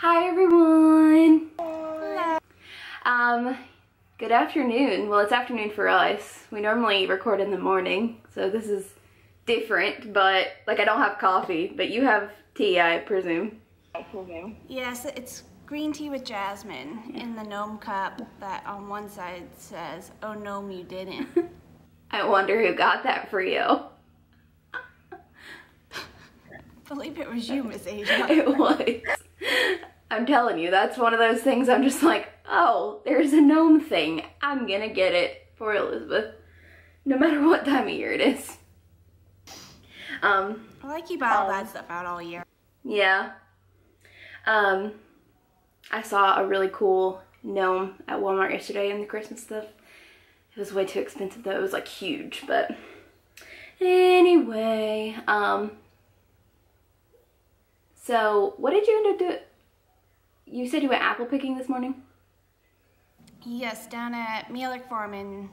Hi everyone! Hello. Good afternoon. Well, it's afternoon for us. We normally record in the morning, so this is different, but like I don't have coffee, but you have tea, I presume. Yes, it's green tea with jasmine in the gnome cup that on one side says, "Oh gnome, you didn't." I wonder who got that for you. I believe it was you, Miss Asia. It was. I'm telling you, that's one of those things I'm just like, oh, there's a gnome thing. I'm gonna get it for Elizabeth, no matter what time of year it is. Well, I keep all that stuff out all year. Yeah. I saw a really cool gnome at Walmart yesterday in the Christmas stuff. It was way too expensive though. It was like huge, but anyway, so what did you end up doing? You said you went apple picking this morning? Yes, down at Mealick Farm in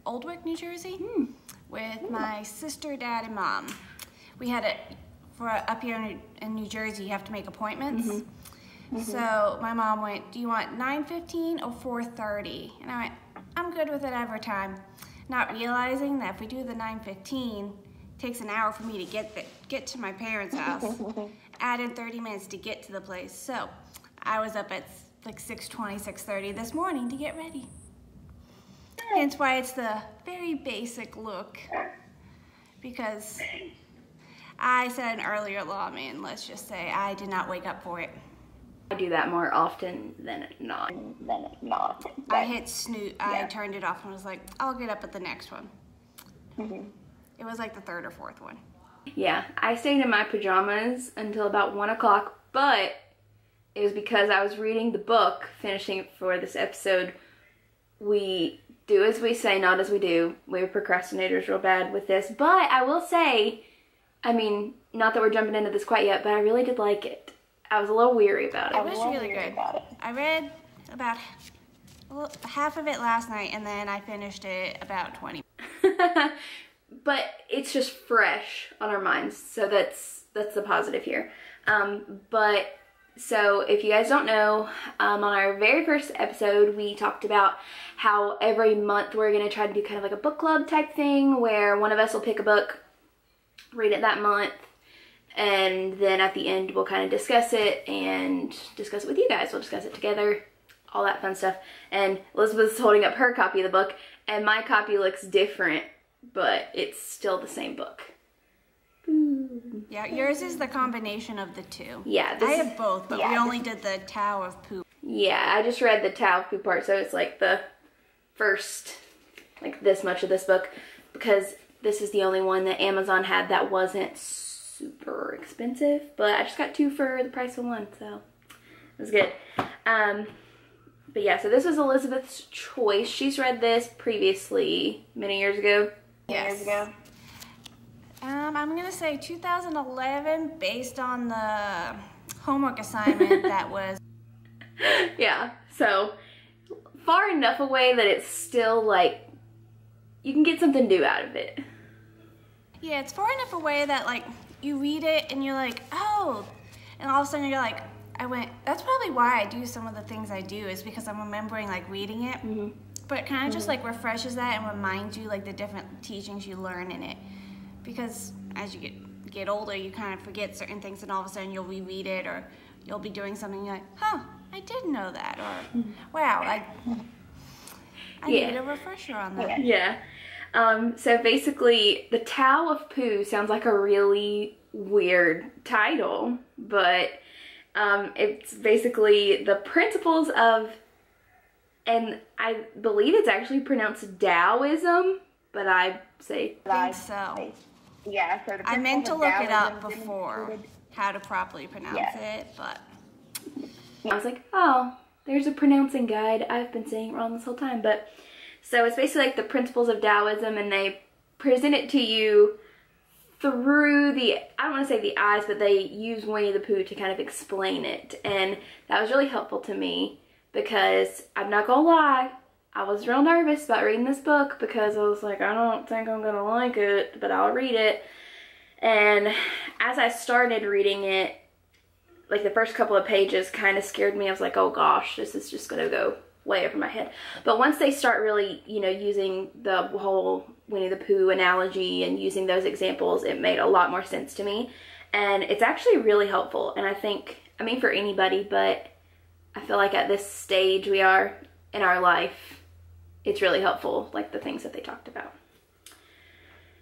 Oldwick, New Jersey, with my sister, dad, and mom. We had it for up here in New Jersey. You have to make appointments. So my mom went, "Do you want 9:15 or 4:30?" And I went, "I'm good with whatever time," not realizing that if we do the 9:15, it takes an hour for me to get to my parents' house. Added 30 minutes to get to the place. So I was up at like 6:20, 6:30 this morning to get ready. Hence why it's the very basic look, because I set an earlier alarm in, let's just say. I did not wake up for it. I do that more often than not. I hit snooze, I turned it off and was like, I'll get up at the next one. It was like the third or fourth one. Yeah, I stayed in my pajamas until about 1 o'clock, but it was because I was reading the book, finishing it for this episode. We do as we say, not as we do. We're procrastinators real bad with this, but I will say, I mean, not that we're jumping into this quite yet, but I really did like it. I was a little weary about it. It was really good. I read about half of it last night, and then I finished it about 20. But it's just fresh on our minds, so that's the positive here. But so if you guys don't know, on our very first episode, we talked about how every month we're gonna try to do kind of like a book club type thing, where one of us will pick a book, read it that month, and then at the end we'll kind of discuss it and discuss it with you guys. We'll discuss it together, all that fun stuff. And Elizabeth's holding up her copy of the book, and my copy looks different, but it's still the same book. Yeah, yours is the combination of the two. Yeah. I have both, but we only did the TAO of POOH. Yeah, I just read the TAO of POOH part, so it's like the first, like this much of this book, because this is the only one that Amazon had that wasn't super expensive, but I just got two for the price of one, so it was good. But yeah, so this was Elizabeth's choice. She's read this previously, many years ago. Yes. I'm gonna say 2011, based on the homework assignment that was. Yeah, so far enough away that it's still like, you can get something new out of it. Yeah, it's far enough away that like, you read it and you're like, oh, and all of a sudden you're like, that's probably why I do some of the things I do, is because I'm remembering like reading it. But it kind of just like refreshes that and reminds you like the different teachings you learn in it. Because as you get older, you kind of forget certain things, and all of a sudden you'll reread it, or you'll be doing something and you're like, huh, I didn't know that, or wow, I need a refresher on that. Yeah. So basically, the TAO of POOH sounds like a really weird title, but it's basically the principles of, and I believe it's actually pronounced Taoism, but I say... I think so. Yeah, so I meant to look it up before, how to properly pronounce it, but... I was like, oh, there's a pronouncing guide. I've been saying it wrong this whole time, but... So it's basically like the principles of Taoism, and they present it to you through the, I don't want to say the eyes, but they use Winnie the Pooh to kind of explain it. And that was really helpful to me, because I'm not gonna lie, I was real nervous about reading this book, because I was like, I don't think I'm gonna like it, but I'll read it. And as I started reading it, like the first couple of pages kind of scared me. I was like, oh gosh, this is just gonna go way over my head. But once they start really, you know, using the whole Winnie the Pooh analogy and using those examples, it made a lot more sense to me. And it's actually really helpful. And I think, I mean, for anybody, but I feel like at this stage we are in our life, it's really helpful, like the things that they talked about.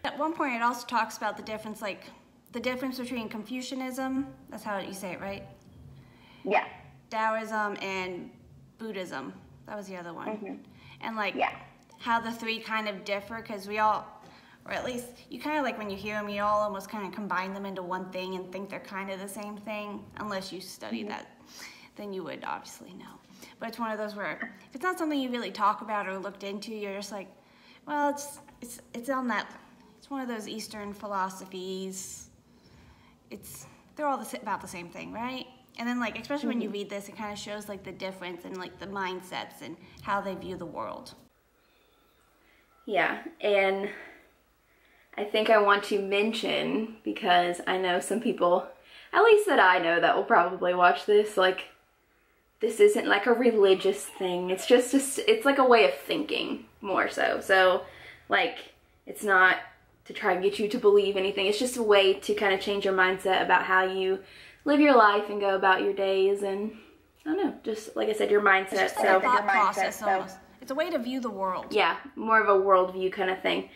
At one point it also talks about the difference, like the difference between Confucianism, that's how you say it, right? Yeah. Taoism and Buddhism. That was the other one. And like how the three kind of differ, because we all, or at least you kind of like when you hear them, you all almost kind of combine them into one thing and think they're kind of the same thing, unless you study that, then you would obviously know. But it's one of those where if it's not something you really talk about or looked into, you're just like, well, it's on that, it's one of those Eastern philosophies. They're all about the same thing, right? And then like, especially when you read this, it kind of shows like the difference in like the mindsets and how they view the world. Yeah, and I think I want to mention, because I know some people, at least that I know, that will probably watch this, like, this isn't like a religious thing. It's just, it's like a way of thinking more so. So, like, it's not to try and get you to believe anything. It's just a way to kind of change your mindset about how you live your life and go about your days, and I don't know, just like I said, your mindset. It's just like a thought process almost. It's a way to view the world. Yeah, more of a worldview kind of thing.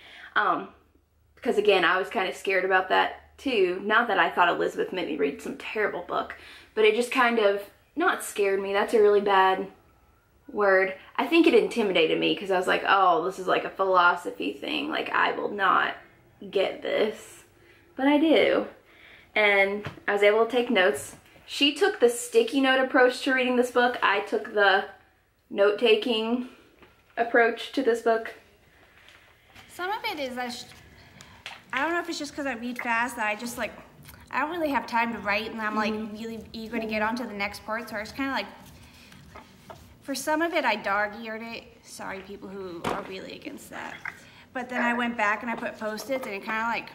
Because again, I was kind of scared about that too. Not that I thought Elizabeth made me read some terrible book, but it just kind of, not scared me, that's a really bad word. I think it intimidated me, because I was like, oh, this is like a philosophy thing. Like, I will not get this. But I do. And I was able to take notes. She took the sticky note approach to reading this book. I took the note-taking approach to this book. Some of it is, I don't know if it's just because I read fast that I just like, I don't really have time to write, and I'm like really eager to get on to the next part, so I just kind of like, for some of it I dog-eared it. Sorry people who are really against that. But then I went back and I put post-its, and it kind of like,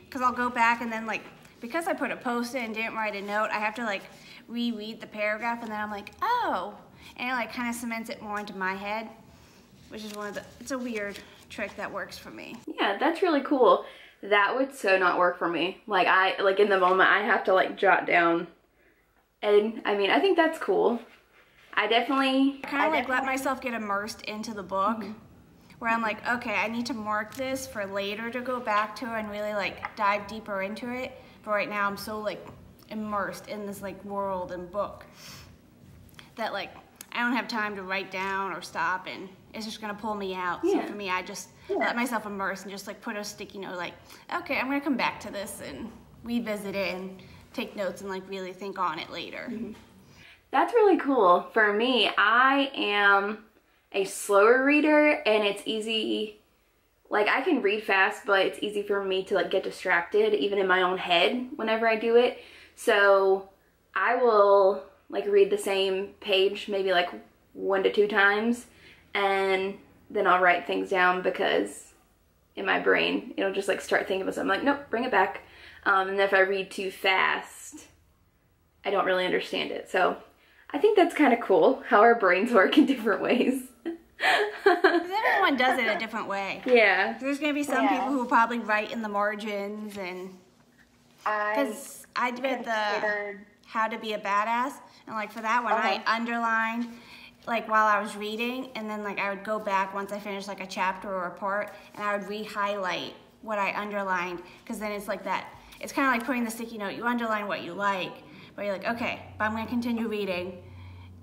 because I'll go back and then like, because I put a post-it and didn't write a note, I have to like reread the paragraph, and then I'm like, oh, and it like kind of cements it more into my head, which is it's a weird trick that works for me. Yeah, that's really cool. That would so not work for me. Like in the moment I have to like jot down, and I mean, I think that's cool. I kind of like let myself get immersed into the book, where I'm like, okay, I need to mark this for later to go back to and really like dive deeper into it. But right now I'm so like immersed in this like world and book that like I don't have time to write down or stop, and it's just gonna pull me out. So for me, I just let myself immerse and just like put a sticky note like, okay, I'm gonna come back to this and revisit it and take notes and like really think on it later. That's really cool. For me, I am a slower reader, and it's easy, like I can read fast, but it's easy for me to like get distracted even in my own head whenever I do it. So I will like read the same page maybe like 1 to 2 times, and then I'll write things down, because in my brain it'll just like start thinking about something. I'm like, nope, bring it back. And if I read too fast, I don't really understand it. So I think that's kind of cool how our brains work in different ways. Because everyone does it a different way. Yeah. There's going to be some people who will probably write in the margins, and because I did the How to Be a Badass, and like for that one I underlined like while I was reading, and then like I would go back once I finished like a chapter or a part, and I would re-highlight what I underlined, because then it's like that, it's kind of like putting the sticky note, you underline what you like, but you're like, okay, but I'm going to continue reading,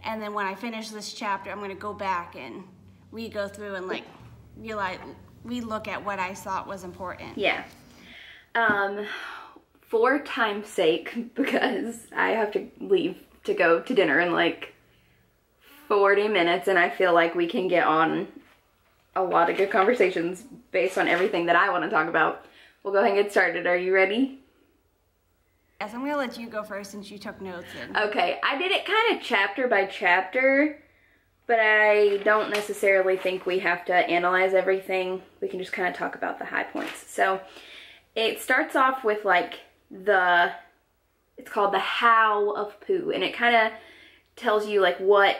and then when I finish this chapter, I'm going to go back and re-go through and like re-look at what I thought was important. Yeah. For time's sake, because I have to leave to go to dinner in like 40 minutes, and I feel like we can get on a lot of good conversations based on everything that I want to talk about. We'll go ahead and get started. Are you ready? Yes, I'm going to let you go first since you took notes. Okay, I did it kind of chapter by chapter, but I don't necessarily think we have to analyze everything. We can just kind of talk about the high points. So it starts off with like it's called the How of POOH, and it kind of tells you like what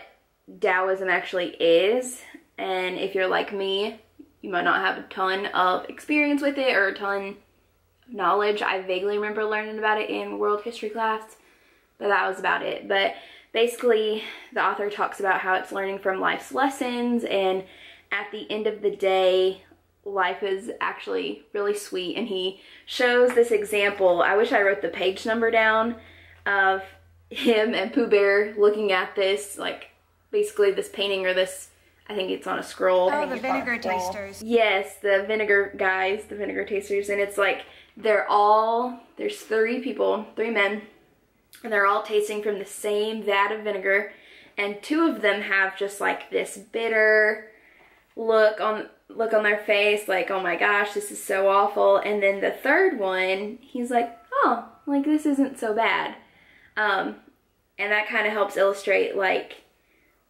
Taoism actually is. And if you're like me, you might not have a ton of experience with it or a ton of knowledge. I vaguely remember learning about it in world history class, but that was about it. But basically, the author talks about how it's learning from life's lessons, and at the end of the day, life is actually really sweet. And he shows this example. I wish I wrote the page number down, of him and Pooh Bear looking at this, like, basically this painting, or this, I think it's on a scroll. Oh, the vinegar tasters. Yes, the vinegar guys, the vinegar tasters. And it's like, there's 3 people, 3 men, and they're all tasting from the same vat of vinegar. And 2 of them have just like this bitter look on their face, like, oh my gosh, this is so awful. And then the third one, he's like, oh, like, this isn't so bad. And that kind of helps illustrate, like,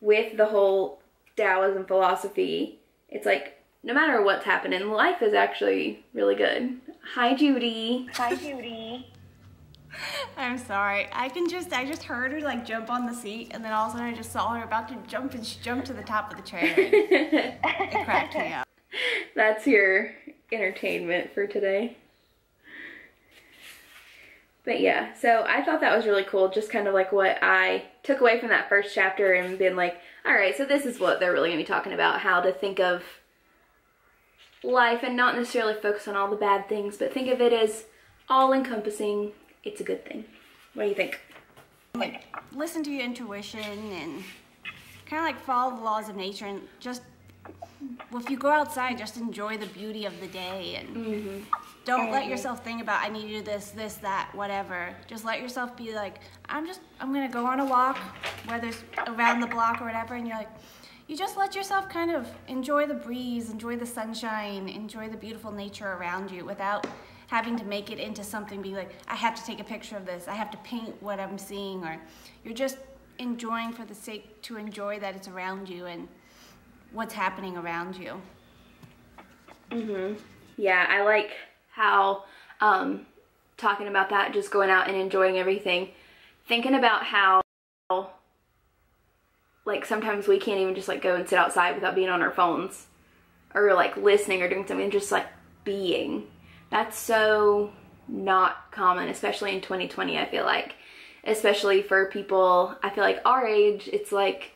with the whole Taoism philosophy, it's like, no matter what's happening, life is actually really good. Hi, Judy. Hi, Judy. I'm sorry. I just heard her like jump on the seat, and then all of a sudden I just saw her about to jump, and she jumped to the top of the chair. It cracked me up. That's your entertainment for today. But yeah, so I thought that was really cool, just kind of like what I took away from that first chapter, and been like, all right, so this is what they're really going to be talking about, how to think of life and not necessarily focus on all the bad things, but think of it as all-encompassing. It's a good thing. What do you think? Like, listen to your intuition and kind of like follow the laws of nature, and just, well, if you go outside, just enjoy the beauty of the day, and don't let yourself think about, I need to do this, that, whatever. Just let yourself be like, I'm gonna go on a walk, whether it's around the block or whatever, and you're like, you just let yourself kind of enjoy the breeze, enjoy the sunshine, enjoy the beautiful nature around you without having to make it into something, be like, I have to take a picture of this, I have to paint what I'm seeing, or you're just enjoying for the sake to enjoy that it's around you and what's happening around you. Yeah, I like how, talking about that, just going out and enjoying everything, thinking about how, like, sometimes we can't even just, like, go and sit outside without being on our phones, or, like, listening or doing something, just, like, being. That's so not common, especially in 2020, I feel like. Especially for people, I feel like our age, it's like,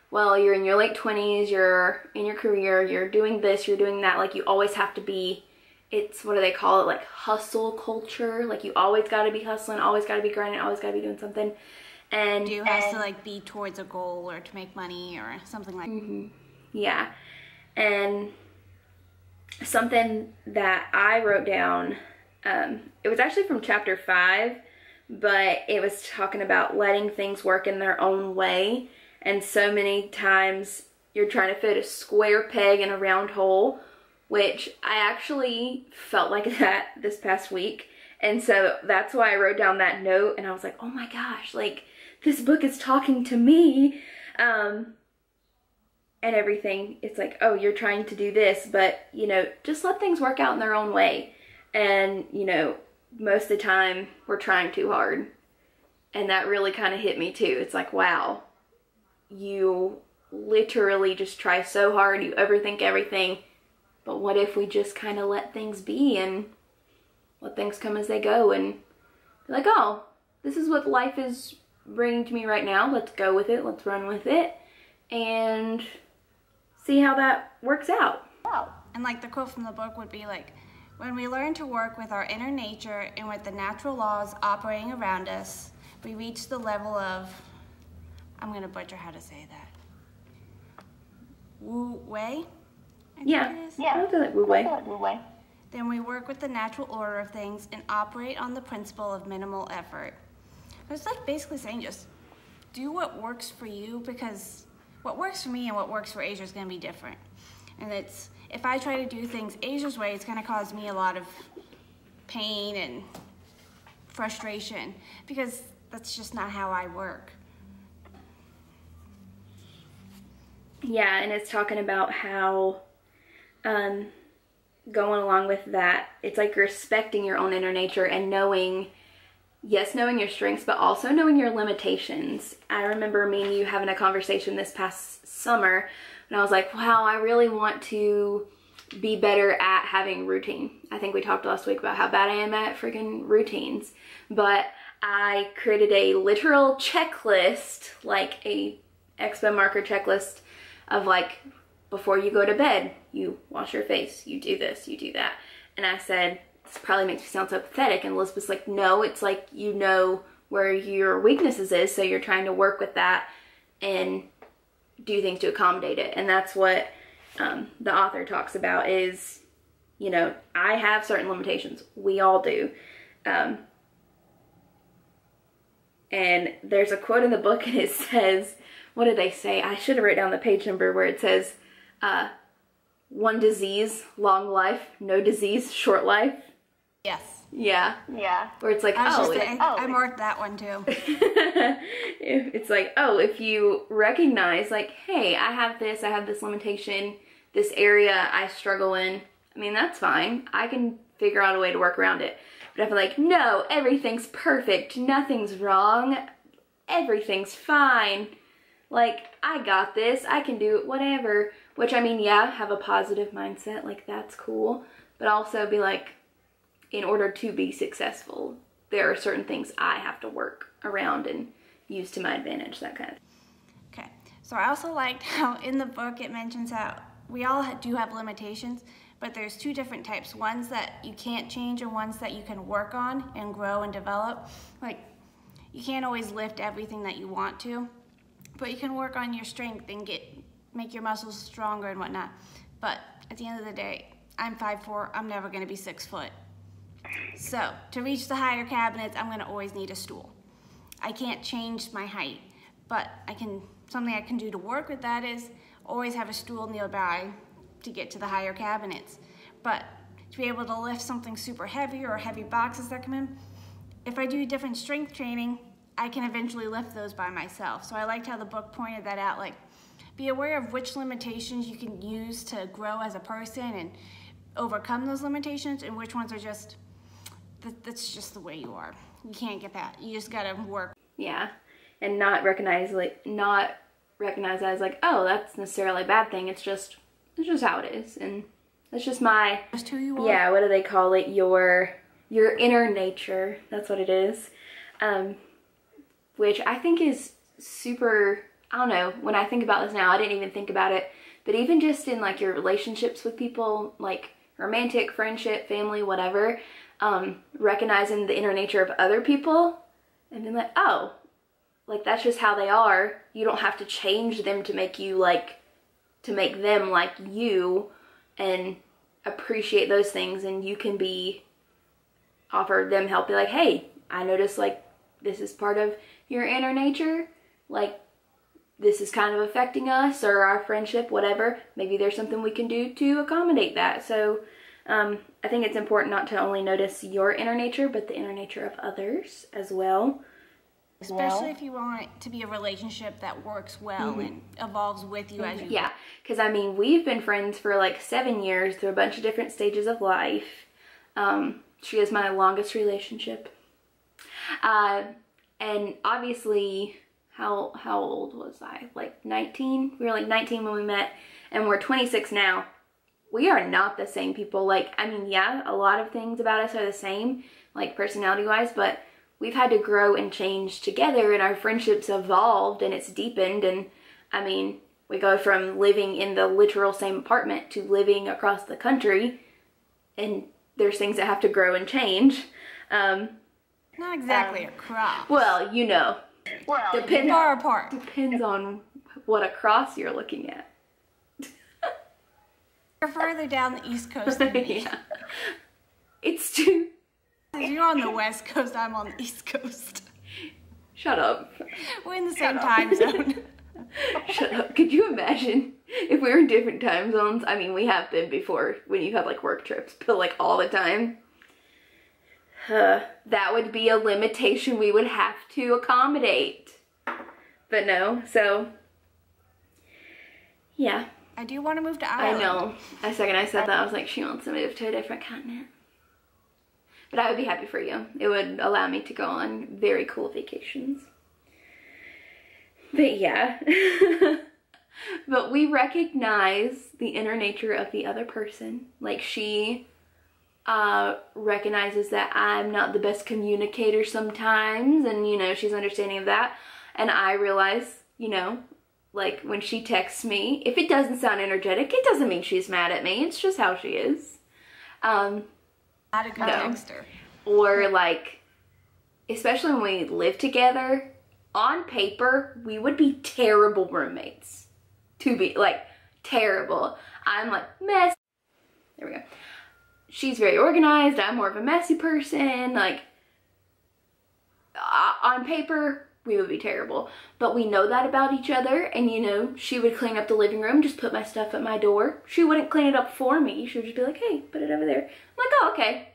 well, you're in your late 20s, you're in your career, you're doing this, you're doing that, like, you always have to be, it's, what do they call it, like, hustle culture, like, you always gotta be hustling, always gotta be grinding, always gotta be doing something, and... You have to, like, be towards a goal, or to make money, or something like that. Yeah, and something that I wrote down, it was actually from chapter 5, but it was talking about letting things work in their own way. And so many times you're trying to fit a square peg in a round hole, which I actually felt like that this past week. And so that's why I wrote down that note, and I was like, oh my gosh, like, this book is talking to me. And everything. It's like, oh, you're trying to do this, but, you know, just let things work out in their own way. And, you know, most of the time we're trying too hard. And that really kind of hit me too. It's like, wow, you literally just try so hard, you overthink everything, but what if we just kind of let things be and let things come as they go, and be like, oh, this is what life is bringing to me right now, let's go with it, let's run with it, and see how that works out. And like the quote from the book would be like, when we learn to work with our inner nature and with the natural laws operating around us, we reach the level of, I'm going to butcher how to say that, Wu Wei? Yeah, I'll do it Wu Wei. Then we work with the natural order of things and operate on the principle of minimal effort. It's like basically saying just do what works for you, because what works for me and what works for Asia is going to be different. And it's, if I try to do things Asia's way, it's going to cause me a lot of pain and frustration, because that's just not how I work. Yeah, and it's talking about how, going along with that, it's like respecting your own inner nature and knowing yes, knowing your strengths, but also knowing your limitations. I remember me and you having a conversation this past summer, and I was like, wow, I really want to be better at having routine. I think we talked last week about how bad I am at freaking routines, but I created a literal checklist, like a expo marker checklist of like, before you go to bed, you wash your face, you do this, you do that. And I said, this probably makes me sound so pathetic. And Elizabeth's like, no, it's like, you know where your weaknesses is, so you're trying to work with that and do things to accommodate it. And that's what the author talks about is, you know, I have certain limitations. We all do. And there's a quote in the book, and it says, what did they say? I should have written down the page number where it says, one disease, long life, no disease, short life. Yes. Yeah. Yeah. Where it's like, I marked that one too. It's like, oh, if you recognize like, hey, I have this limitation, this area I struggle in, I mean, that's fine. I can figure out a way to work around it. But if I'm like, no, everything's perfect, nothing's wrong, everything's fine, like, I got this, I can do it, whatever. Which, I mean, yeah, have a positive mindset, like, that's cool. But also be like, in order to be successful, there are certain things I have to work around and use to my advantage, that kind of thing. Okay, so I also liked how in the book it mentions how we all do have limitations, but there's two different types. Ones that you can't change and ones that you can work on and grow and develop. Like, you can't always lift everything that you want to, but you can work on your strength and make your muscles stronger and whatnot. But at the end of the day, I'm 5'4", I'm never gonna be 6 foot. So to reach the higher cabinets, I'm gonna always need a stool. I can't change my height, but something I can do to work with that is always have a stool nearby to get to the higher cabinets. But to be able to lift something super heavy or heavy boxes that come in, if I do different strength training, I can eventually lift those by myself. So I liked how the book pointed that out, like, be aware of which limitations you can use to grow as a person and overcome those limitations, and which ones are just, that's just the way you are. You can't get that. You just gotta work. Yeah, and not recognize that as like, oh, that's necessarily a bad thing. It's just how it is, and that's just Just who you are. Yeah, what do they call it? Your inner nature. That's what it is. Which I think is super, I don't know, when I think about this now, I didn't even think about it, but even just in like your relationships with people, like romantic, friendship, family, whatever, recognizing the inner nature of other people and being like, oh, like that's just how they are. You don't have to change them to make them like you, and appreciate those things. And you can offer them help, be like, hey, I noticed like this is part of your inner nature, like this is kind of affecting us or our friendship, whatever. Maybe there's something we can do to accommodate that. So I think it's important not to only notice your inner nature, but the inner nature of others as well. Especially if you want it to be a relationship that works well and evolves with you as you Yeah, because I mean, we've been friends for like 7 years through a bunch of different stages of life. She is my longest relationship. And obviously, how old was I? Like 19? We were like 19 when we met, and we're 26 now. We are not the same people. Like, I mean, yeah, a lot of things about us are the same, like personality-wise, but we've had to grow and change together, and our friendships evolved and it's deepened. And I mean, we go from living in the literal same apartment to living across the country, and there's things that have to grow and change. Not exactly across. Well, you know, Depends far apart. Depends on what across you're looking at. You're further down the East Coast than me. Yeah. It's too... You're on the West Coast, I'm on the East Coast. Shut up. We're in the same time zone. Shut up. Could you imagine if we were in different time zones? I mean, we have been before when you had like work trips, but like all the time. That would be a limitation we would have to accommodate. But no, so yeah. I do want to move to Ireland. I know. The second I said that, I was like, she wants to move to a different continent. But I would be happy for you. It would allow me to go on very cool vacations. But yeah. But we recognize the inner nature of the other person. Like, she recognizes that I'm not the best communicator sometimes, and, you know, she's understanding of that. And I realize, you know, like, when she texts me, if it doesn't sound energetic, it doesn't mean she's mad at me. It's just how she is. Not a good texter. Or, like, especially when we live together, on paper, we would be terrible roommates. To be, like, terrible. I'm, like, messy. There we go. She's very organized. I'm more of a messy person. Like, on paper, we would be terrible. But we know that about each other. And, you know, she would clean up the living room, just put my stuff at my door. She wouldn't clean it up for me. She would just be like, hey, put it over there. I'm like, oh, okay.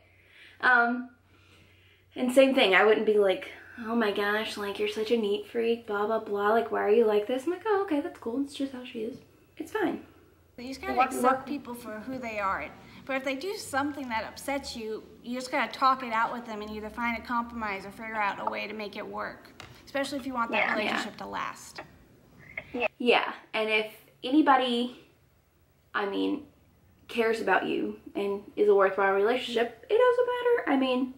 And same thing. I wouldn't be like, oh my gosh, like, you're such a neat freak, blah, blah, blah. Like, why are you like this? I'm like, oh, okay, that's cool. It's just how she is. It's fine. You just gotta accept people for who they are. But if they do something that upsets you, you just gotta talk it out with them and either find a compromise or figure out a way to make it work. Especially if you want that relationship to last. Yeah, and if anybody, I mean, cares about you and is a worthwhile relationship, it doesn't matter. I mean,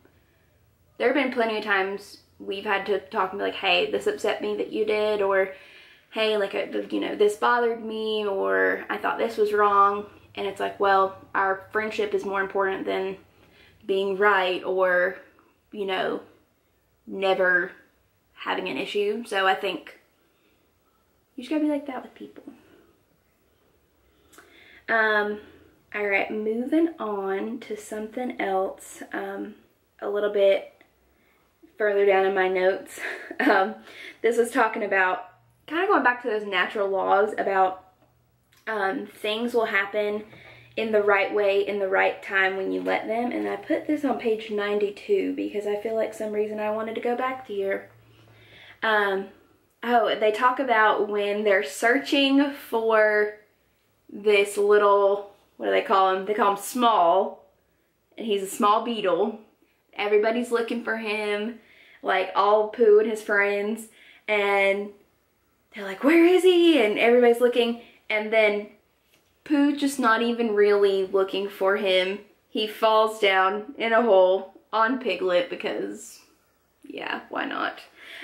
there have been plenty of times we've had to talk and be like, hey, this upset me that you did, or hey, like, you know, this bothered me, or I thought this was wrong. And it's like, well, our friendship is more important than being right, or, you know, never having an issue. So I think you just gotta be like that with people. All right, moving on to something else, a little bit further down in my notes. This was talking about, kind of going back to those natural laws about things will happen in the right way, in the right time when you let them. And I put this on page 92 because I feel like some reason I wanted to go back here. Oh, they talk about when they're searching for this little, what do they call him? They call him Small, and he's a small beetle. Everybody's looking for him, like all Pooh and his friends, and they're like, where is he? And everybody's looking, and then Pooh just not even really looking for him. He falls down in a hole on Piglet because, yeah, why not?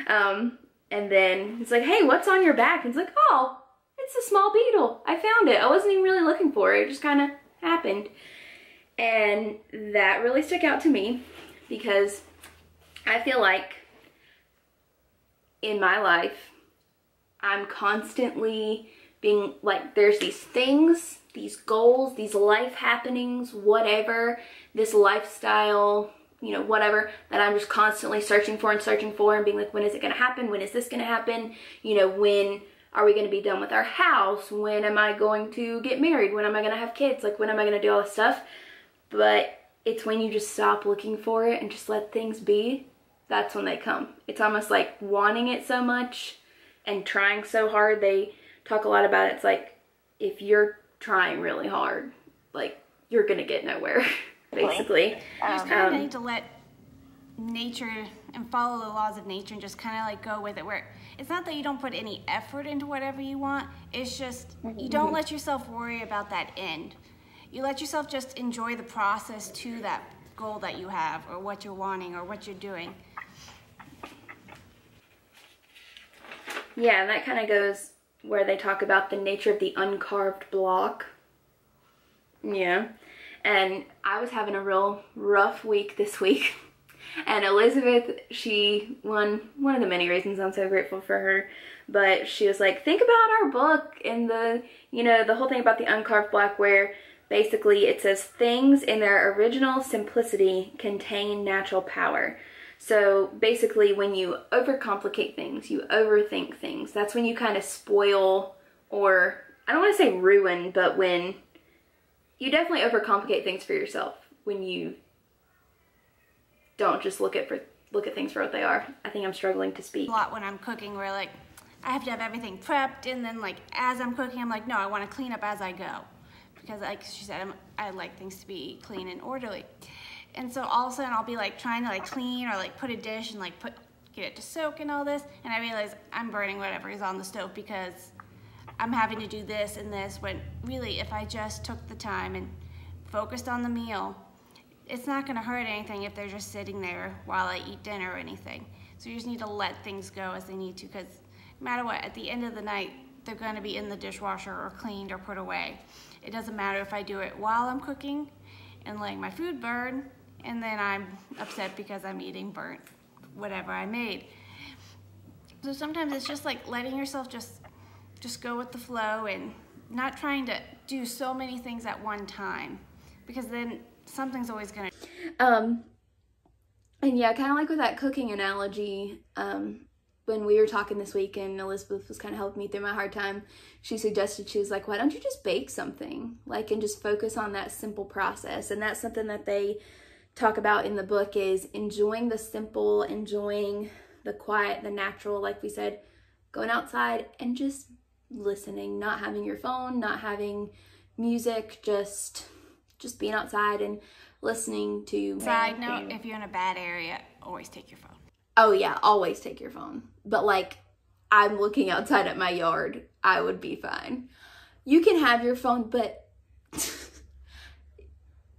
And then he's like, hey, what's on your back? And it's like, oh, it's a small beetle. I found it. I wasn't even really looking for it. It just kind of happened. And that really stuck out to me because I feel like in my life, I'm constantly being like, there's these things, these goals, these life happenings, whatever, this lifestyle, you know, whatever, that I'm just constantly searching for and being like, when is it going to happen? When is this going to happen? You know, when are we going to be done with our house? When am I going to get married? When am I going to have kids? Like, when am I going to do all this stuff? But it's when you just stop looking for it and just let things be, that's when they come. It's almost like wanting it so much and trying so hard. They talk a lot about it. It's like, if you're trying really hard, like, you're going to get nowhere. Basically. You just kind of need to let nature and follow the laws of nature and just kind of like go with it, where it's not that you don't put any effort into whatever you want, it's just you don't let yourself worry about that end. You let yourself just enjoy the process to that goal that you have, or what you're wanting, or what you're doing. Yeah, and that kind of goes where they talk about the nature of the uncarved block. Yeah. And I was having a real rough week this week. And Elizabeth, she, one of the many reasons I'm so grateful for her, but she was like, think about our book and the, you know, the whole thing about the uncarved block, where basically it says things in their original simplicity contain natural power. So basically when you overcomplicate things, you overthink things, that's when you kind of spoil, or I don't want to say ruin, but when you definitely overcomplicate things for yourself, when you don't just look at things for what they are. I think I'm struggling to speak. A lot when I'm cooking, where like I have to have everything prepped, and then like as I'm cooking, I'm like, no, I want to clean up as I go, because like she said, I like things to be clean and orderly. And so all of a sudden I'll be like trying to like clean or like put a dish and like get it to soak and all this, and I realize I'm burning whatever is on the stove because I'm having to do this and this, when really if I just took the time and focused on the meal, it's not gonna hurt anything if they're just sitting there while I eat dinner or anything. So you just need to let things go as they need to, because no matter what, at the end of the night, they're gonna be in the dishwasher or cleaned or put away. It doesn't matter if I do it while I'm cooking and letting my food burn, and then I'm upset because I'm eating burnt whatever I made. So sometimes it's just like letting yourself just go with the flow and not trying to do so many things at one time, because then something's always gonna... And yeah, kind of like with that cooking analogy, when we were talking this week and Elizabeth was kind of helping me through my hard time, she suggested, she was like, why don't you just bake something? Like, and just focus on that simple process. And that's something that they talk about in the book, is enjoying the simple, enjoying the quiet, the natural, like we said, going outside and just listening, not having your phone, not having music, just being outside and listening to... Side note, if you're in a bad area, always take your phone. Oh yeah, always take your phone. But like, I'm looking outside at my yard, I would be fine. You can have your phone, but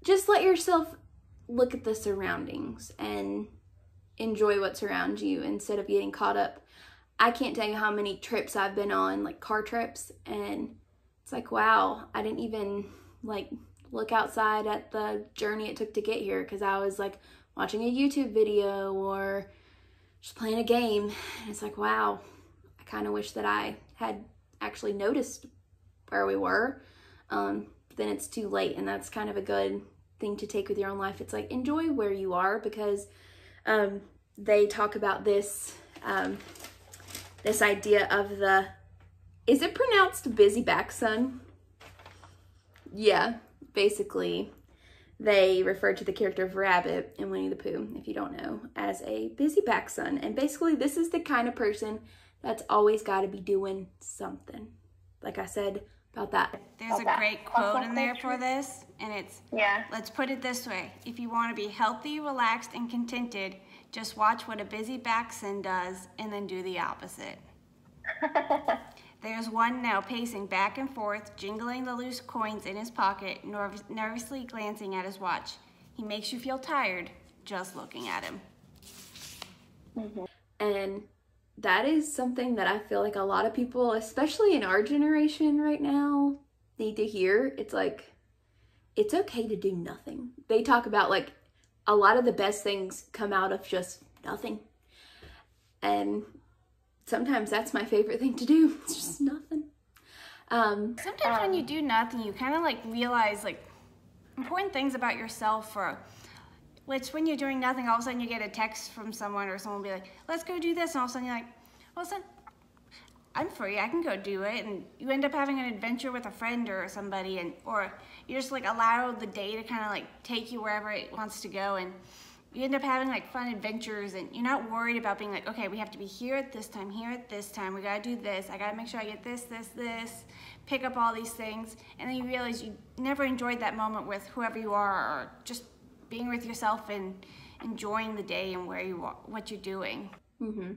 just let yourself look at the surroundings and enjoy what's around you instead of getting caught up. I can't tell you how many trips I've been on, like car trips, and it's like, wow, I didn't even like look outside at the journey it took to get here because I was like watching a YouTube video or just playing a game. And it's like, wow, I kind of wish that I had actually noticed where we were. But then it's too late, and that's kind of a good thing to take with your own life. It's like, enjoy where you are, because they talk about this this idea of the, is it pronounced busy back son? Yeah, basically they refer to the character of Rabbit in Winnie the Pooh, if you don't know, as a busy back son. And basically this is the kind of person that's always got to be doing something. Like I said about that. There's a great quote in there for this, and it's, let's put it this way. If you want to be healthy, relaxed, and contented, just watch what a busy back son does and then do the opposite. There's one now pacing back and forth, jingling the loose coins in his pocket, nervously glancing at his watch. He makes you feel tired just looking at him. Mm-hmm. And that is something that I feel like a lot of people, especially in our generation right now, need to hear. It's like, it's okay to do nothing. They talk about like a lot of the best things come out of just nothing. And sometimes that's my favorite thing to do. It's just nothing. Sometimes when you do nothing, you kind of like realize like important things about yourself, or which when you're doing nothing, all of a sudden you get a text from someone, or someone will be like, let's go do this. And all of a sudden you're like, well, I'm free, I can go do it. And you end up having an adventure with a friend or somebody, and or you just like allow the day to kind of like take you wherever it wants to go, and you end up having like fun adventures, and you're not worried about being like, okay, we have to be here at this time, we gotta do this, I gotta make sure I get this, pick up all these things. And then you realize you never enjoyed that moment with whoever you are, or just being with yourself and enjoying the day and where you are, what you're doing. Mm-hmm.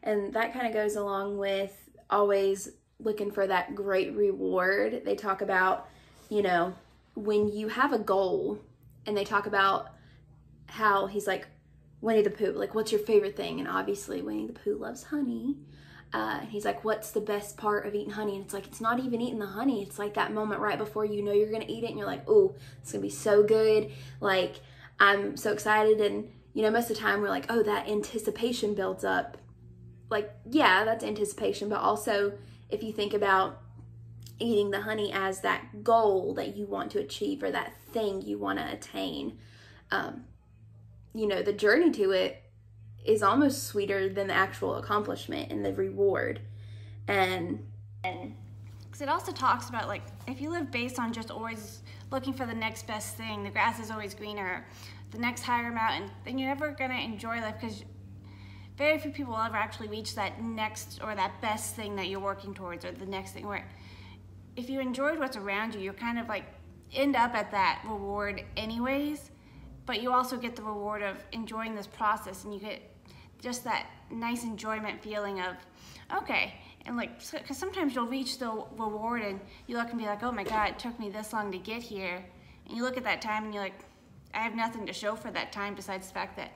And that kind of goes along with always looking for that great reward. They talk about, you know, when you have a goal, and they talk about how he's like, Winnie the Pooh, like, what's your favorite thing? And obviously Winnie the Pooh loves honey. He's like, what's the best part of eating honey? And it's like, it's not even eating the honey. It's like that moment right before you know you're going to eat it, and you're like, oh, it's going to be so good. Like, I'm so excited. And, you know, most of the time we're like, oh, that anticipation builds up. Like, yeah, that's anticipation. But also, if you think about eating the honey as that goal that you want to achieve, or that thing you want to attain, you know, the journey to it is almost sweeter than the actual accomplishment and the reward. And because it also talks about, like, if you live based on just always looking for the next best thing, the grass is always greener, the next higher mountain, then you're never going to enjoy life, because very few people will ever actually reach that next or that best thing that you're working towards, or the next thing. Where if you enjoyed what's around you, you're kind of like end up at that reward anyways. but you also get the reward of enjoying this process, and you get just that nice enjoyment feeling of, okay, and like, because sometimes you'll reach the reward and you look and be like, oh my God, it took me this long to get here. And you look at that time and you're like, I have nothing to show for that time besides the fact that,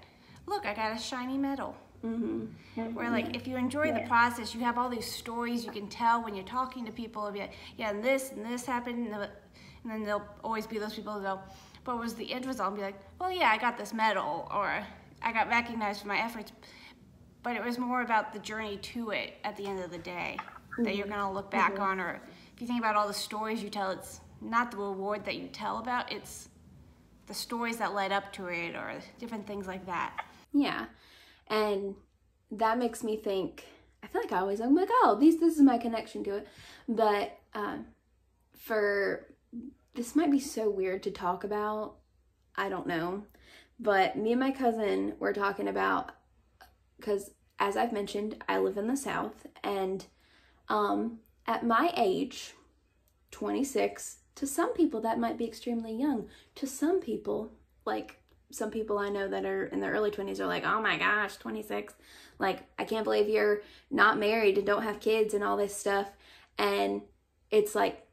look, I got a shiny medal. Where like, if you enjoy the process, you have all these stories you can tell when you're talking to people. It'll be like, yeah, and this happened, and then there'll always be those people who go, what was the end result? And be like, well, yeah, I got this medal, or I got recognized for my efforts. But it was more about the journey to it at the end of the day that you're gonna look back on. Or if you think about all the stories you tell, it's not the reward that you tell about, it's the stories that led up to it, or different things like that. Yeah, and that makes me think, I feel like I'm like, oh, this is my connection to it. But this might be so weird to talk about, I don't know. But me and my cousin were talking about, because as I've mentioned, I live in the South, and at my age, 26, to some people that might be extremely young. To some people, like some people I know that are in their early 20s are like, oh my gosh, 26. Like, I can't believe you're not married and don't have kids and all this stuff. And it's like,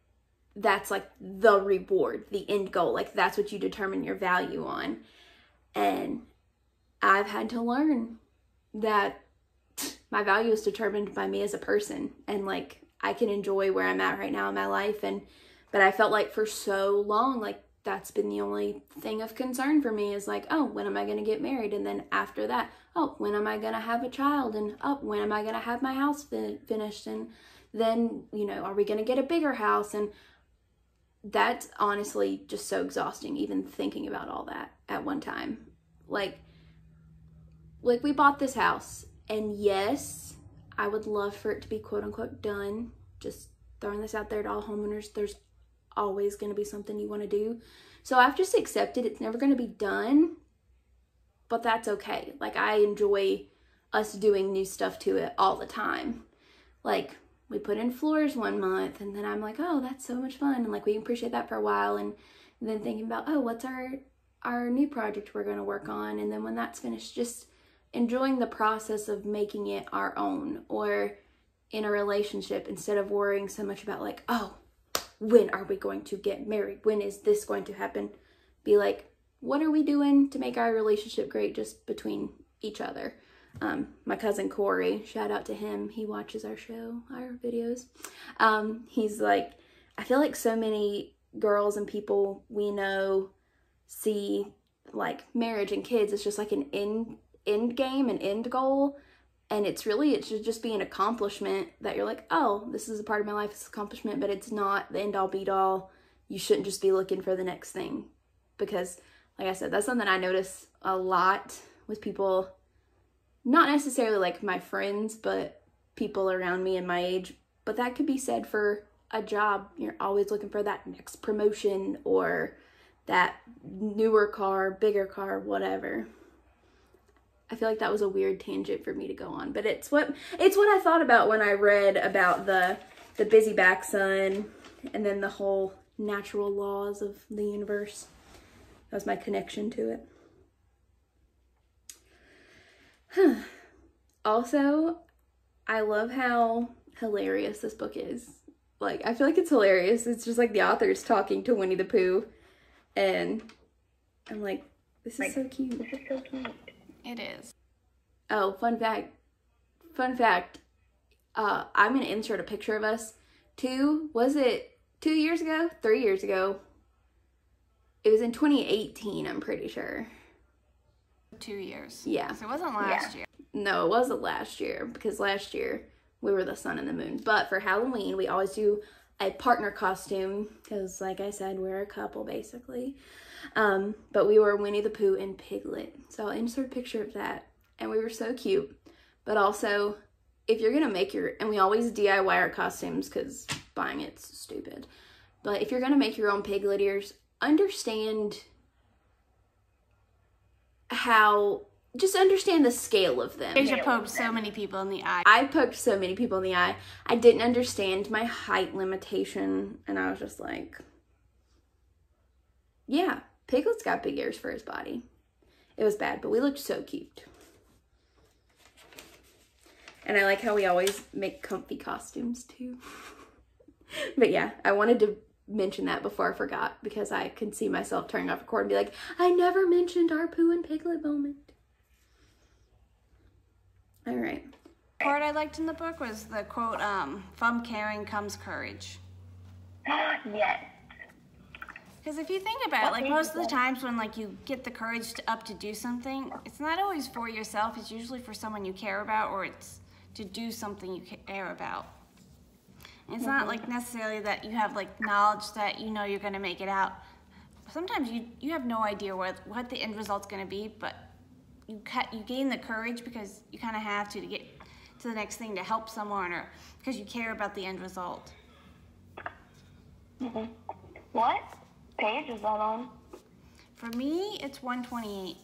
that's like the reward, the end goal. Like, that's what you determine your value on. And I've had to learn that my value is determined by me as a person. And like, I can enjoy where I'm at right now in my life. But I felt like for so long, like, that's been the only thing of concern for me is like, oh, when am I going to get married? And then after that, oh, when am I going to have a child? And oh, when am I going to have my house finished? And then, you know, are we going to get a bigger house? And that's honestly just so exhausting, even thinking about all that at one time. Like we bought this house, and yes, I would love for it to be quote unquote done. Just throwing this out there to all homeowners, there's always going to be something you want to do. So I've just accepted it's never going to be done, but that's okay. Like, I enjoy us doing new stuff to it all the time. Like, we put in floors one month, and then I'm like, oh, that's so much fun. And like, we appreciate that for a while. And then thinking about, oh, what's our new project we're going to work on? And then when that's finished, just enjoying the process of making it our own. Or in a relationship, instead of worrying so much about like, oh, when are we going to get married? When is this going to happen? Be like, what are we doing to make our relationship great just between each other? My cousin Corey, shout out to him. He watches our show, our videos. He's like, I feel like so many girls and people we know see like marriage and kids as just like an end game, an end goal. And it should just be an accomplishment that you're like, oh, this is a part of my life, it's an accomplishment, but it's not the end all be all. You shouldn't just be looking for the next thing. Because, like I said, that's something I notice a lot with people, not necessarily like my friends, but people around me and my age. But that could be said for a job. You're always looking for that next promotion or that newer car, bigger car, whatever. I feel like that was a weird tangent for me to go on, but it's what I thought about when I read about the busy back sun and then the whole natural laws of the universe. That was my connection to it. Also, I love how hilarious this book is. Like, I feel like it's hilarious. It's just like the author's talking to Winnie the Pooh, and I'm like, this is so cute. This is so cute. It is. Oh, fun fact. I'm going to insert a picture of us. 2 years ago? 3 years ago. It was in 2018, I'm pretty sure. 2 years. Yeah. So it wasn't last year. No, it wasn't last year, because last year we were the sun and the moon. But for Halloween, we always do a partner costume, because like I said, we're a couple basically. But we were Winnie the Pooh and Piglet. So I'll insert a picture of that. And we were so cute. But also, if you're going to make and we always DIY our costumes because buying it's stupid. But if you're going to make your own Piglet ears, understand the scale of them. Asia poked so many people in the eye. I poked so many people in the eye. I didn't understand my height limitation. And I was just like, yeah, Piglet's got big ears for his body. It was bad, but we looked so cute. And I like how we always make comfy costumes too. But yeah, I wanted to mention that before I forgot, because I could see myself turning off record and be like, I never mentioned our Pooh and Piglet moment. All right. The part I liked in the book was the quote, from caring comes courage. Yes. Because if you think about it, like most of the times when like you get the courage to do something, it's not always for yourself. It's usually for someone you care about, or it's to do something you care about. And it's not like necessarily that you have like knowledge that you know you're going to make it out. Sometimes you have no idea what the end result's going to be, but you gain the courage because you kind of have to get to the next thing to help someone, or because you care about the end result. What page is that on? For me, it's 128.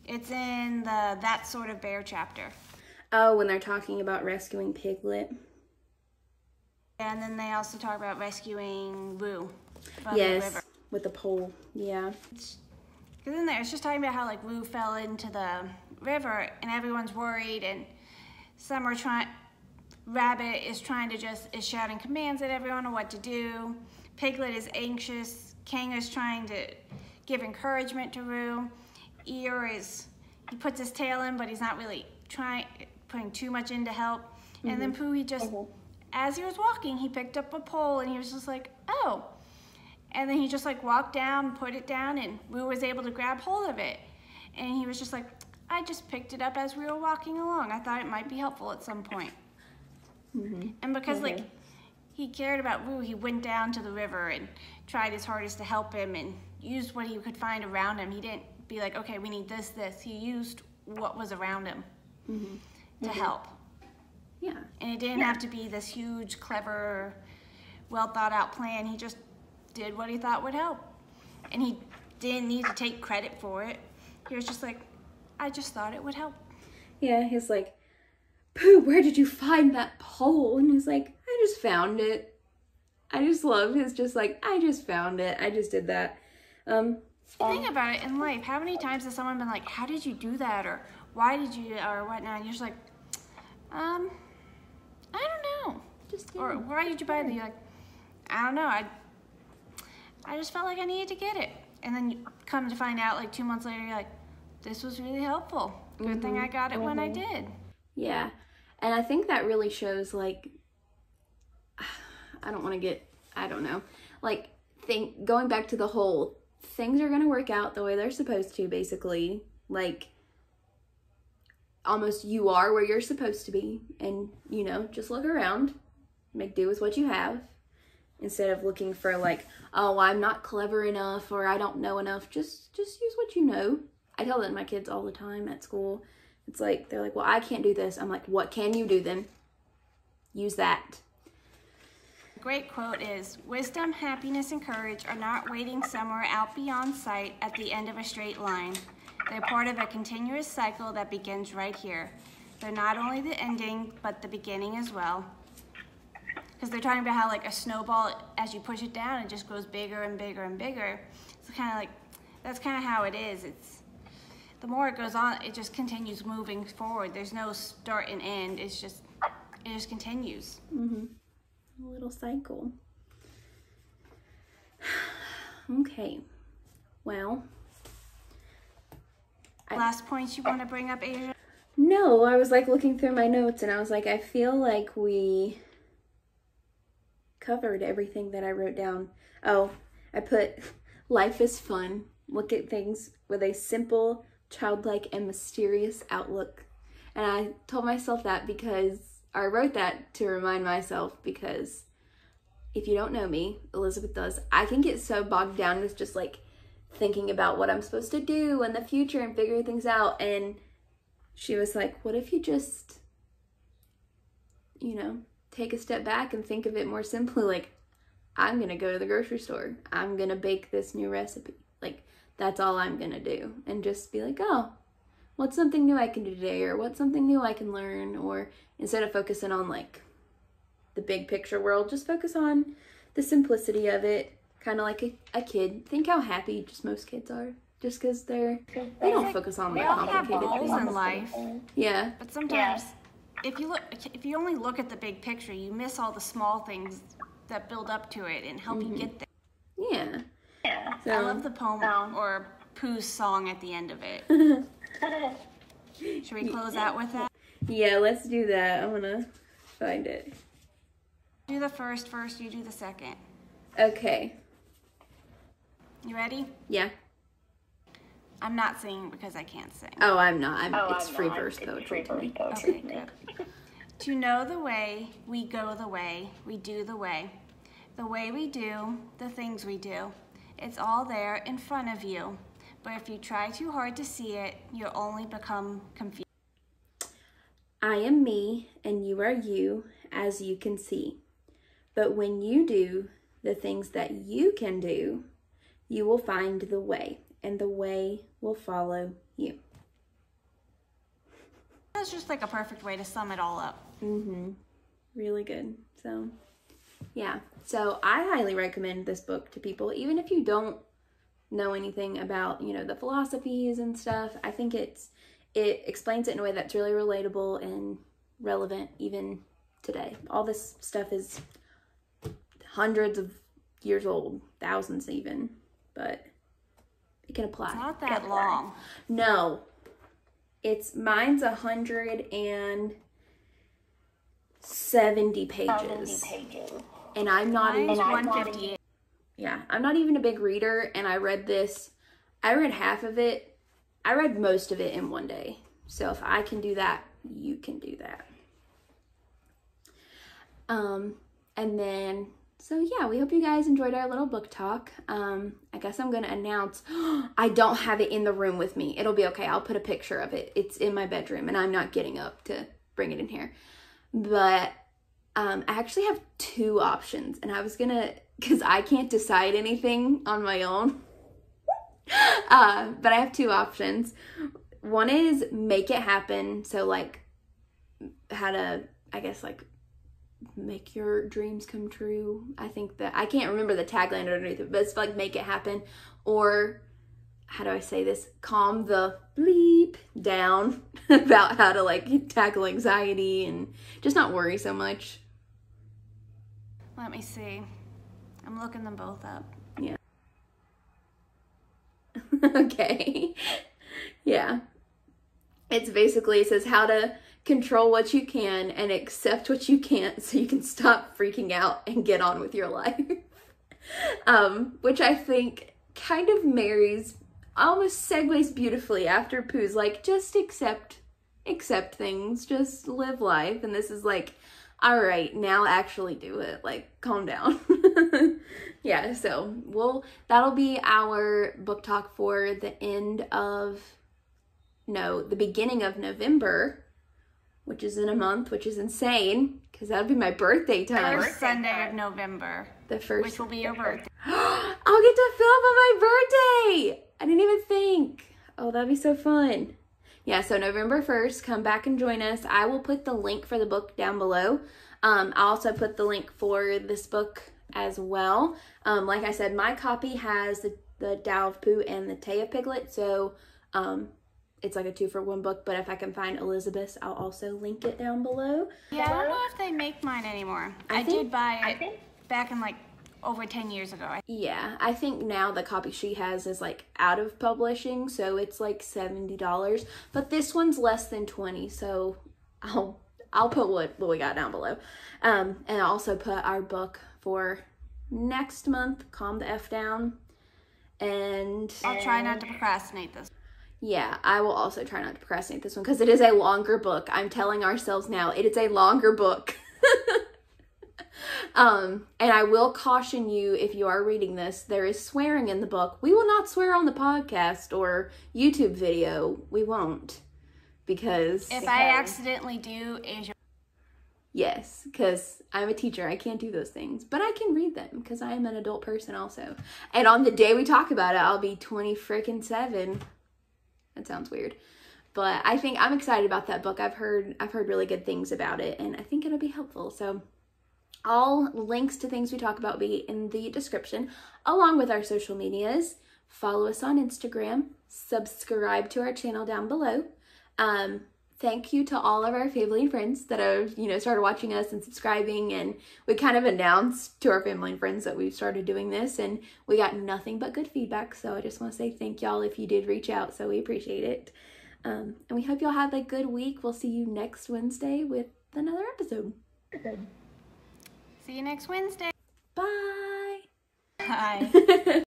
It's in the That Sort of Bear chapter. Oh, when they're talking about rescuing Piglet. And then they also talk about rescuing Lou from the Yes, river. with the pole, yeah. Because in there, it's just talking about how like Lou fell into the river and everyone's worried, and some are Rabbit is shouting commands at everyone on what to do. Piglet is anxious. King is trying to give encouragement to Roo. Ear he puts his tail in, but he's not really putting too much in to help. And then Pooh, as he was walking, he picked up a pole and he was just like, oh. And then he just like walked down, put it down, and Roo was able to grab hold of it. And he was just like, I just picked it up as we were walking along. I thought it might be helpful at some point. And because like he cared about Roo, he went down to the river and tried his hardest to help him and used what he could find around him. He didn't be like, okay, we need this. He used what was around him to help. Yeah. And it didn't have to be this huge, clever, well thought out plan. He just did what he thought would help. And he didn't need to take credit for it. He was just like, I just thought it would help. Yeah, he's like, Pooh, where did you find that pole? And he's like, I just found it. I just love his just like, I just found it. I just did that. Think about it in life. How many times has someone been like, how did you do that? Or why did you, or whatnot? And you're just like, I don't know. Or why did you buy that? You're like, I don't know. I just felt like I needed to get it. And then you come to find out like 2 months later, you're like, this was really helpful. Good thing I got it when I did. Yeah. And I think that really shows like, I don't want to get, I don't know, like going back to the whole things are going to work out the way they're supposed to, basically. Like almost you are where you're supposed to be, and you know, just look around, make do with what you have, instead of looking for like, oh, I'm not clever enough or I don't know enough. Just use what you know. I tell that to my kids all the time at school. It's like, they're like, well, I can't do this. I'm like, what can you do then? Use that. A great quote is, wisdom, happiness, and courage are not waiting somewhere out beyond sight at the end of a straight line. They're part of a continuous cycle that begins right here. They're not only the ending, but the beginning as well. Because they're talking about how like a snowball, as you push it down, it just grows bigger and bigger and bigger. It's kind of like, that's kind of how it is. The more it goes on, it just continues moving forward. There's no start and end. It just continues. A little cycle. Okay. Well. Last points you want to bring up, Asia? No, I was like looking through my notes and I was like, I feel like we covered everything that I wrote down. Oh, I put, life is fun. Look at things with a simple, childlike, and mysterious outlook. And I told myself that because, or I wrote that to remind myself, because if you don't know me, Elizabeth does, I can get so bogged down with just like thinking about what I'm supposed to do in the future and figuring things out. And she was like, what if you just, you know, take a step back and think of it more simply, like, I'm gonna go to the grocery store, I'm gonna bake this new recipe, like that's all I'm gonna do, and just be like, oh, what's something new I can do today, or what's something new I can learn, or instead of focusing on like the big picture world, just focus on the simplicity of it, kind of like a kid. Think how happy just most kids are. Just because they don't focus on the We all have complicated goals things. in life, Yeah. but sometimes if you only look at the big picture, you miss all the small things that build up to it and help you get there. Yeah. Yeah. So, I love the poem or Pooh's song at the end of it. Should we close out with that? yeah, let's do that. I'm gonna find it. Do the first, you do the second. Okay. You ready? Yeah. I'm not singing because I can't sing. Oh, I'm not. It's I'm free not. verse It's poetry free to me. verse poetry. Okay, good. To know the way, we go the way, we do the way we do, the things we do. It's all there in front of you. But if you try too hard to see it, you'll only become confused. I am me, and you are you, as you can see. But when you do the things that you can do, you will find the way, and the way will follow you. That's just like a perfect way to sum it all up. Really good. So, yeah. So I highly recommend this book to people, even if you don't know anything about, the philosophies and stuff. I think it explains it in a way that's really relatable and relevant even today. All this stuff is hundreds of years old, thousands even, but it can apply. It's not that long. No, mine's 170 pages. And I'm not Mine's even 158. Yeah, I'm not even a big reader, and I read half of it. I read most of it in one day. So if I can do that, you can do that. And then, so yeah, we hope you guys enjoyed our little book talk. I guess I'm going to announce, I don't have it in the room with me. It'll be okay. I'll put a picture of it. It's in my bedroom, and I'm not getting up to bring it in here. But I actually have two options, and I was going to, because I can't decide anything on my own. But I have two options. One is make it happen. So like how to, I guess, like make your dreams come true. I think that I can't remember the tagline underneath it, but it's like make it happen. Or how do I say this? Calm the bleep down about how to like tackle anxiety and just not worry so much. Let me see. I'm looking them both up. Yeah. Okay. Yeah. It's basically, it says how to control what you can and accept what you can't so you can stop freaking out and get on with your life. Which I think kind of almost segues beautifully after Pooh's like, just accept things, just live life. And this is like, all right, now actually do it. Like, calm down. Yeah, so that'll be our book talk for the beginning of November, which is in a month, which is insane, because that'll be my birthday time. First Sunday of November. The first. Which will be your birthday. I'll get to film on my birthday! I didn't even think. Oh, that'd be so fun. Yeah, so November 1st, come back and join us. I will put the link for the book down below. I'll also put the link for this book as well. Like I said, my copy has the TAO of POOH and the TAO Piglet, so it's like a 2-for-1 book, but if I can find Elizabeth's, I'll also link it down below. Yeah, I don't know if they make mine anymore. I did buy it back in like over 10 years ago. Yeah, I think now the copy she has is like out of publishing, so it's like $70, but this one's less than $20, so I'll put what we got down below. And I'll also put our book for next month, Calm the F Down. And I'll try not to procrastinate this. Yeah, I will also try not to procrastinate this one because it is a longer book. I'm telling ourselves now, it is a longer book. And I will caution you, if you are reading this, there is swearing in the book. We will not swear on the podcast or YouTube video. We won't. Because I accidentally do, yes, because I'm a teacher. I can't do those things. But I can read them because I am an adult person also. And on the day we talk about it, I'll be 27. That sounds weird. But I think I'm excited about that book. I've heard really good things about it, and I think it'll be helpful. So All links to things we talk about will be in the description, along with our social medias. Follow us on Instagram. Subscribe to our channel down below. Thank you to all of our family and friends that have, started watching us and subscribing. And we kind of announced to our family and friends that we've started doing this, and we got nothing but good feedback. So I just want to say thank y'all if you did reach out. So we appreciate it. And we hope y'all have a good week. We'll see you next Wednesday with another episode. See you next Wednesday. Bye. Bye.